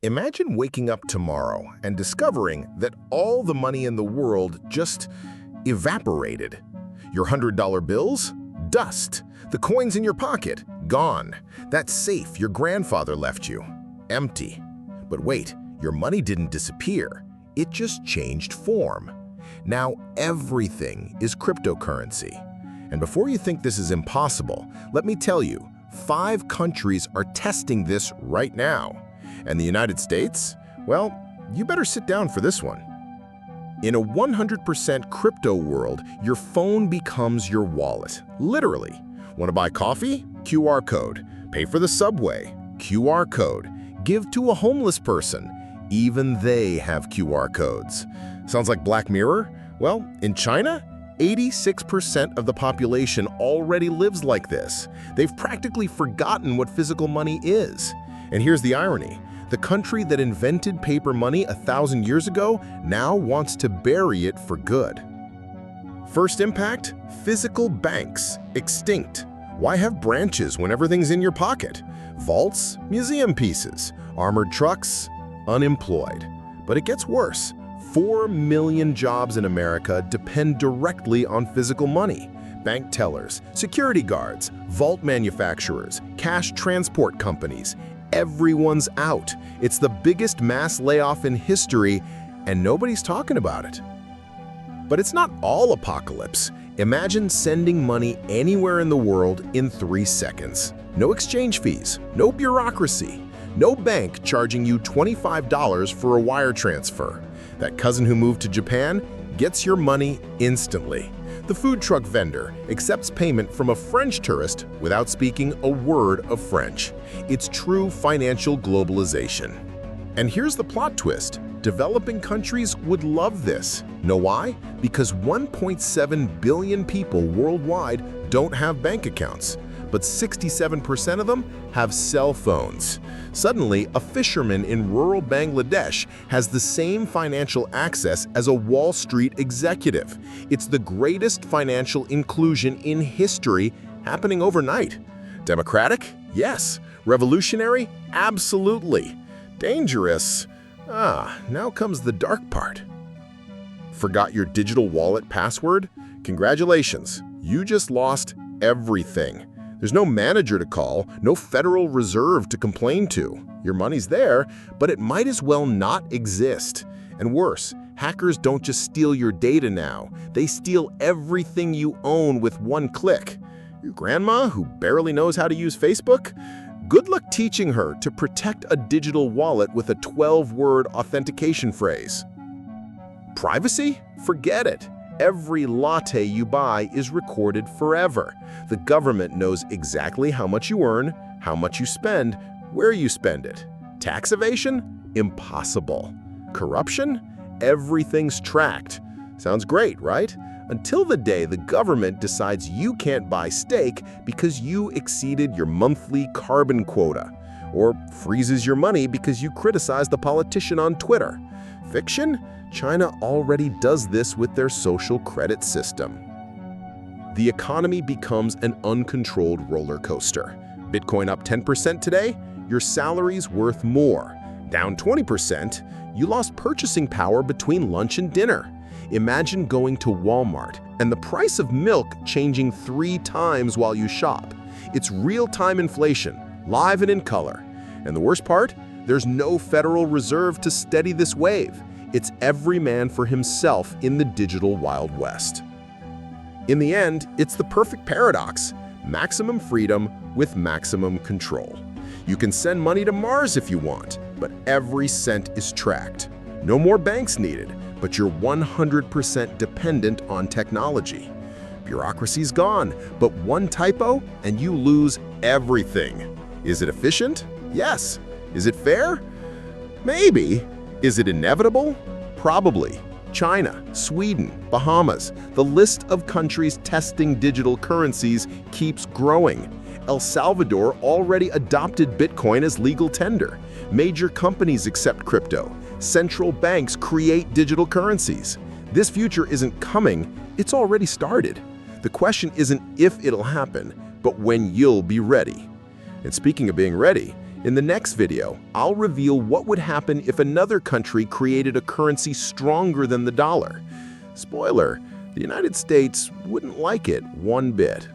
Imagine waking up tomorrow and discovering that all the money in the world just evaporated. Your $100 bills? Dust. The coins in your pocket? Gone. That safe your grandfather left you? Empty. But wait, your money didn't disappear. It just changed form. Now everything is cryptocurrency. And before you think this is impossible, let me tell you, 5 countries are testing this right now. And the United States? Well, you better sit down for this one. In a 100% crypto world, your phone becomes your wallet, literally. Want to buy coffee? QR code. Pay for the subway? QR code. Give to a homeless person? Even they have QR codes. Sounds like Black Mirror? Well, in China, 86% of the population already lives like this. They've practically forgotten what physical money is. And here's the irony. The country that invented paper money 1,000 years ago now wants to bury it for good. First impact, physical banks, extinct. Why have branches when everything's in your pocket? Vaults, museum pieces, armored trucks, unemployed. But it gets worse. 4 million jobs in America depend directly on physical money. Bank tellers, security guards, vault manufacturers, cash transport companies. Everyone's out. It's the biggest mass layoff in history, and nobody's talking about it. But it's not all apocalypse. Imagine sending money anywhere in the world in 3 seconds. No exchange fees, no bureaucracy, no bank charging you $25 for a wire transfer. That cousin who moved to Japan gets your money instantly. The food truck vendor accepts payment from a French tourist without speaking a word of French. It's true financial globalization. And here's the plot twist. Developing countries would love this. Know why? Because 1.7 billion people worldwide don't have bank accounts, but 67% of them have cell phones. Suddenly, a fisherman in rural Bangladesh has the same financial access as a Wall Street executive. It's the greatest financial inclusion in history happening overnight. Democratic? Yes. Revolutionary? Absolutely. Dangerous? Now comes the dark part. Forgot your digital wallet password? Congratulations, you just lost everything. There's no manager to call, no Federal Reserve to complain to. Your money's there, but it might as well not exist. And worse, hackers don't just steal your data now. They steal everything you own with one click. Your grandma, who barely knows how to use Facebook? Good luck teaching her to protect a digital wallet with a 12-word authentication phrase. Privacy? Forget it. Every latte you buy is recorded forever. The government knows exactly how much you earn, how much you spend, where you spend it. Tax evasion? Impossible. Corruption? Everything's tracked. Sounds great, right? Until the day the government decides you can't buy steak because you exceeded your monthly carbon quota, or freezes your money because you criticized the politician on Twitter. Fiction? China already does this with their social credit system. The economy becomes an uncontrolled roller coaster. Bitcoin up 10% today, your salary's worth more. Down 20%, you lost purchasing power between lunch and dinner. Imagine going to Walmart and the price of milk changing 3 times while you shop. It's real-time inflation, live and in color. And the worst part? There's no Federal Reserve to steady this wave. It's every man for himself in the digital Wild West. In the end, it's the perfect paradox: maximum freedom with maximum control. You can send money to Mars if you want, but every cent is tracked. No more banks needed, but you're 100% dependent on technology. Bureaucracy's gone, but one typo and you lose everything. Is it efficient? Yes. Is it fair? Maybe. Is it inevitable? Probably. China, Sweden, Bahamas, the list of countries testing digital currencies keeps growing. El Salvador already adopted Bitcoin as legal tender. Major companies accept crypto. Central banks create digital currencies. This future isn't coming, it's already started. The question isn't if it'll happen, but when you'll be ready. And speaking of being ready, In the next video, I'll reveal what would happen if another country created a currency stronger than the dollar. Spoiler, the United States wouldn't like it one bit.